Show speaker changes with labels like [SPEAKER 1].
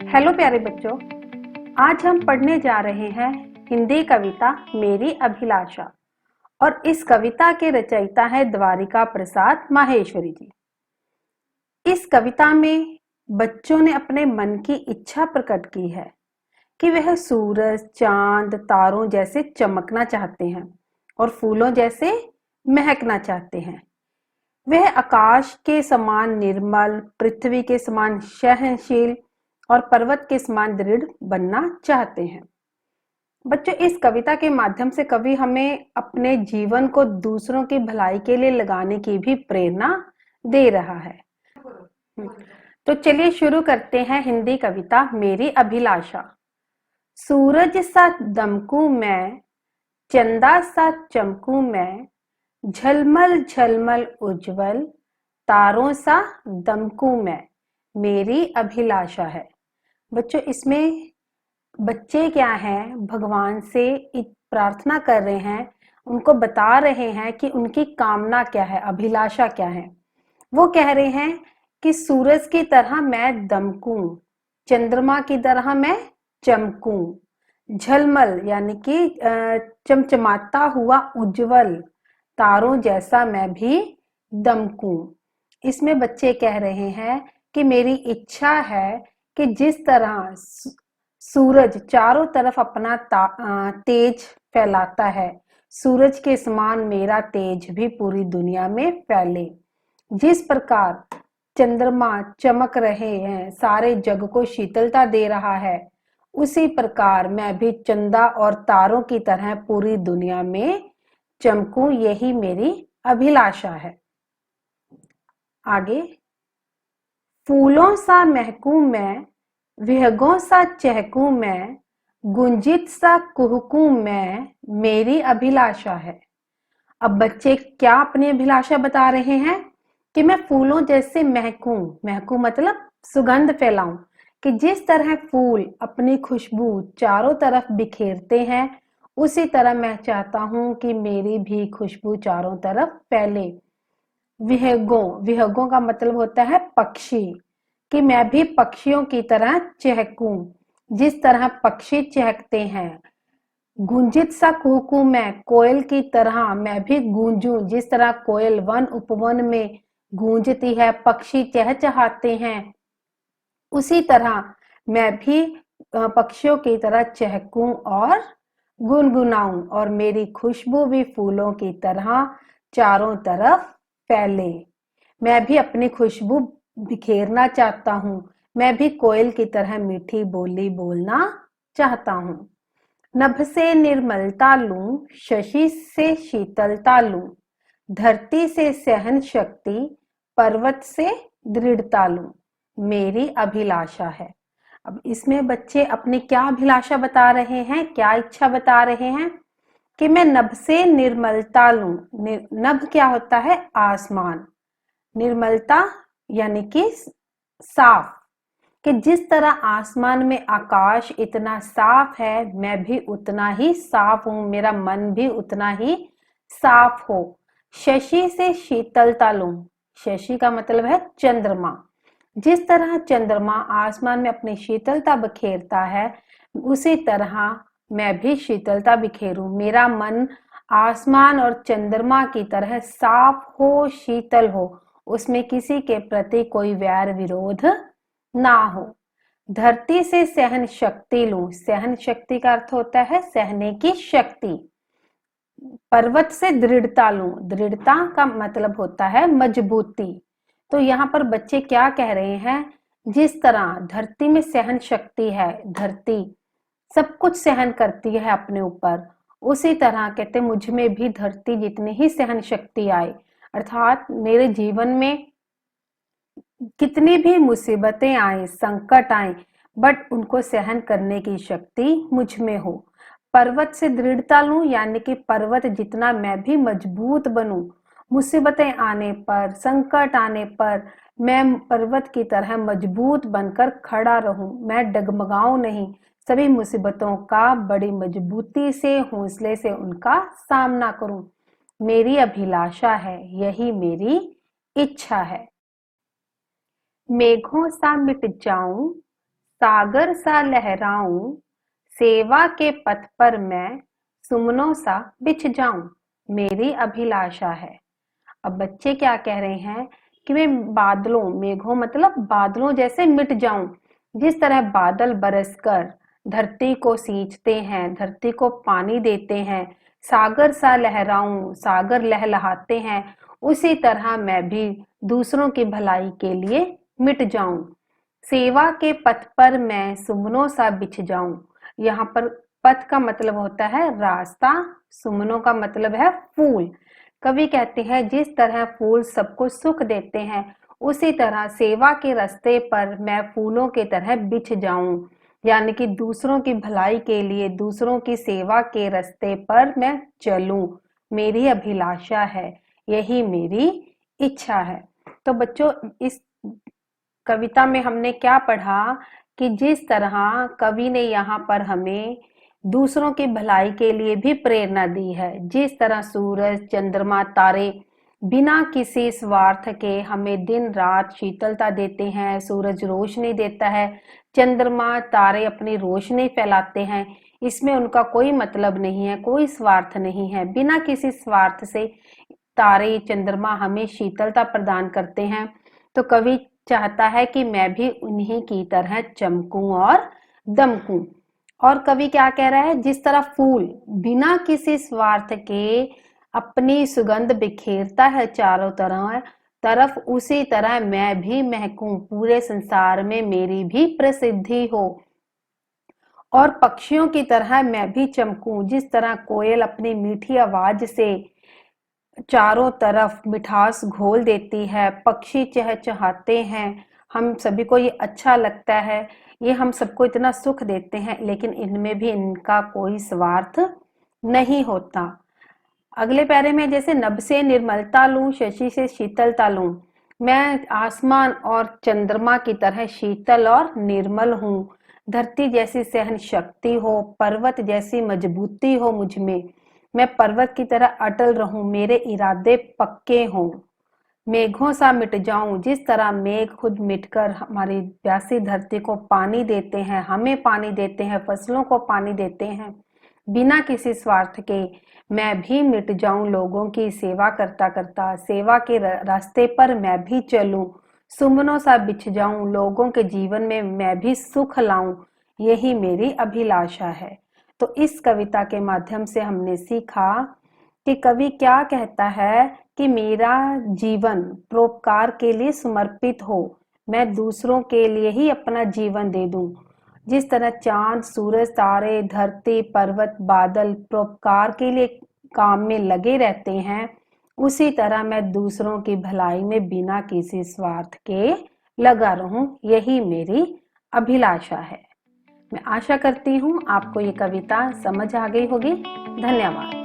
[SPEAKER 1] Hello प्यारे बच्चों, आज हम पढ़ने जा रहे हैं हिंदी कविता मेरी अभिलाषा। और इस कविता के रचयिता है द्वारिका प्रसाद माहेश्वरी जी। इस कविता में बच्चों ने अपने मन की इच्छा प्रकट की है कि वह सूरज, चांद, तारों जैसे चमकना चाहते हैं और फूलों जैसे महकना चाहते हैं। वह आकाश के समान निर्मल, पृथ्वी के समान सहनशील और पर्वत के समान दृढ़ बनना चाहते हैं। बच्चों, इस कविता के माध्यम से कवि हमें अपने जीवन को दूसरों की भलाई के लिए लगाने की भी प्रेरणा दे रहा है। तो चलिए शुरू करते हैं हिंदी कविता मेरी अभिलाषा। सूरज सा दमकूं मैं, चंदा सा चमकूं मैं, झलमल झलमल उज्जवल, तारों सा दमकूं मैं, मेरी अभिलाषा है। बच्चों, इसमें बच्चे क्या हैं, भगवान से प्रार्थना कर रहे हैं, उनको बता रहे हैं कि उनकी कामना क्या है, अभिलाषा क्या है। वो कह रहे हैं कि सूरज की तरह मैं दमकूं, चंद्रमा की तरह मैं चमकूं, झलमल यानी कि चमचमाता हुआ उज्जवल, तारों जैसा मैं भी दमकूं। इसमें बच्चे कह रहे हैं कि मेरी इच्छा है कि जिस तरह सूरज चारों तरफ अपना तेज फैलाता है, सूरज के समान मेरा तेज भी पूरी दुनिया में फैले। जिस प्रकार चंद्रमा चमक रहे हैं, सारे जग को शीतलता दे रहा है, उसी प्रकार मैं भी चंदा और तारों की तरह पूरी दुनिया में चमकूं, यही मेरी अभिलाषा है। आगे, फूलों सा महकूं मैं, विहंगों सा चहकूं मैं, गुंजित सा कुहकूं मैं, मेरी अभिलाषा है। अब बच्चे क्या अपनी अभिलाषा बता रहे हैं कि मैं फूलों जैसे महकूं, महकूं मतलब सुगंध फैलाऊं, कि जिस तरह फूल अपनी खुशबू चारों तरफ बिखेरते हैं, उसी तरह मैं चाहता हूं कि मेरी भी खुशबू चारों तरफ फैले। विहंगों, विहंगों का मतलब होता है पक्षी, कि मैं भी पक्षियों की तरह चहकूं, जिस तरह पक्षी चहकते हैं। गूंजित सा कुहकूं मैं, कोयल की तरह मैं भी गूंजूं, जिस तरह कोयल वन उपवन में गूंजती है, पक्षी चहचहाते हैं, उसी तरह मैं भी पक्षियों की तरह चहकूं और गुनगुनाऊं, और मेरी खुशबू भी फूलों की तरह चारों तरफ फैले। मैं भी अपनी खुशबू बिखेरना चाहता हूं, मैं भी कोयल की तरह मीठी बोली बोलना चाहता हूं। नभ से निर्मलता लूं, शशि से शीतलता लूं, धरती से सहन शक्ति, पर्वत से दृढ़ता लूं, मेरी अभिलाषा है। अब इसमें बच्चे अपनी क्या अभिलाषा बता रहे हैं, क्या इच्छा बता रहे हैं कि मैं नभ से निर्मलता लूं। नभ क्या होता है? आसमान। निर्मलता यानी कि साफ, कि जिस तरह आसमान में आकाश इतना साफ है, मैं भी उतना ही साफ हूं, मेरा मन भी उतना ही साफ हो। शशि से शीतलता लूं, शशि का मतलब है चंद्रमा। जिस तरह चंद्रमा आसमान में अपनी शीतलता बिखेरता है, उसी तरह मैं भी शीतलता बिखेरूं, मेरा मन आसमान और चंद्रमा की तरह साफ हो, शीतल हो, उसमें किसी के प्रति कोई वैर विरोध ना हो। धरती से सहन शक्ति लूं, सहन शक्ति का अर्थ होता है सहने की शक्ति। पर्वत से दृढ़ता लूं, दृढ़ता का मतलब होता है मजबूती। तो यहाँ पर बच्चे क्या कह रहे हैं, जिस तरह धरती में सहन शक्ति है, धरती सब कुछ सहन करती है अपने ऊपर, उसी तरह कहते मुझ में भी धरती जितनी ही सहन शक्ति आए, अर्थात मेरे जीवन में कितनी भी मुसीबतें आए, संकट आए, बट उनको सहन करने की शक्ति मुझ में हो। पर्वत से दृढ़ता लूं, यानी कि पर्वत जितना मैं भी मजबूत बनूं, मुसीबतें आने पर, संकट आने पर मैं पर्वत की तरह मजबूत बनकर खड़ा रहूं, मैं डगमगाऊं नहीं, सभी मुसीबतों का बड़ी मजबूती से, हौसले से उनका सामना करूं, मेरी अभिलाषा है, यही मेरी इच्छा है। मेघों सा मिट जाऊं, सागर सा लहराऊं, सेवा के पथ पर मैं सुमनों सा बिछ जाऊं, मेरी अभिलाषा है। अब बच्चे क्या कह रहे हैं कि मैं बादलों, मेघों मतलब बादलों जैसे मिट जाऊं। जिस तरह बादल बरसकर धरती को सींचते हैं, धरती को पानी देते हैं, सागर सा लहराऊं, सागर लहलहाते हैं, उसी तरह मैं भी दूसरों की भलाई के लिए मिट जाऊं। सेवा के पथ पर मैं सुमनों सा बिछ जाऊं। यहाँ पर पथ का मतलब होता है रास्ता, सुमनों का मतलब है फूल। कवि कहते हैं जिस तरह फूल सबको सुख देते हैं, उसी तरह सेवा के रास्ते पर मैं फूलों की तरह बिछ जाऊं, यानी कि दूसरों की भलाई के लिए, दूसरों की सेवा के रास्ते पर मैं चलूं, मेरी अभिलाषा है, यही मेरी इच्छा है। तो बच्चों, इस कविता में हमने क्या पढ़ा कि जिस तरह कवि ने यहाँ पर हमें दूसरों की भलाई के लिए भी प्रेरणा दी है। जिस तरह सूरज, चंद्रमा, तारे बिना किसी स्वार्थ के हमें दिन रात शीतलता देते हैं, सूरज रोशनी देता है, चंद्रमा तारे अपनी रोशनी फैलाते हैं, इसमें उनका कोई मतलब नहीं है, कोई स्वार्थ नहीं है। बिना किसी स्वार्थ से तारे चंद्रमा हमें शीतलता प्रदान करते हैं। तो कवि चाहता है कि मैं भी उन्हीं की तरह चमकूं और दमकूं। और कवि क्या कह रहा है, जिस तरह फूल बिना किसी स्वार्थ के अपनी सुगंध बिखेरता है चारों तरफ, उसी तरह मैं भी महकूं, पूरे संसार में मेरी भी प्रसिद्धि हो। और पक्षियों की तरह मैं भी चमकूं, जिस तरह कोयल अपनी मीठी आवाज से चारों तरफ मिठास घोल देती है, पक्षी चहचहाते हैं, हम सभी को ये अच्छा लगता है, ये हम सबको इतना सुख देते हैं, लेकिन इनमें भी इनका कोई स्वार्थ नहीं होता। अगले पैरे में जैसे नभ से निर्मलता लूं, शशि से शीतलता लूं, मैं आसमान और चंद्रमा की तरह शीतल और निर्मल हूँ। धरती जैसी सहन शक्ति हो, पर्वत जैसी मजबूती हो मुझ में, मैं पर्वत की तरह अटल रहूं, मेरे इरादे पक्के हों। मेघों सा मिट जाऊं, जिस तरह मेघ खुद मिटकर हमारी प्यासी धरती को पानी देते हैं, हमें पानी देते हैं, फसलों को पानी देते हैं, बिना किसी स्वार्थ के मैं भी मिट जाऊं, लोगों की सेवा करता करता, सेवा के रास्ते पर मैं भी चलूं, सुमनों सा बिछ जाऊं, लोगों के जीवन में मैं भी सुख लाऊं, यही मेरी अभिलाषा है। तो इस कविता के माध्यम से हमने सीखा कि कवि क्या कहता है कि मेरा जीवन परोपकार के लिए समर्पित हो, मैं दूसरों के लिए ही अपना जीवन दे दूं। जिस तरह चांद, सूरज, तारे, धरती, पर्वत, बादल परोपकार के लिए काम में लगे रहते हैं, उसी तरह मैं दूसरों की भलाई में बिना किसी स्वार्थ के लगा रहूं, यही मेरी अभिलाषा है। मैं आशा करती हूँ आपको ये कविता समझ आ गई होगी। धन्यवाद।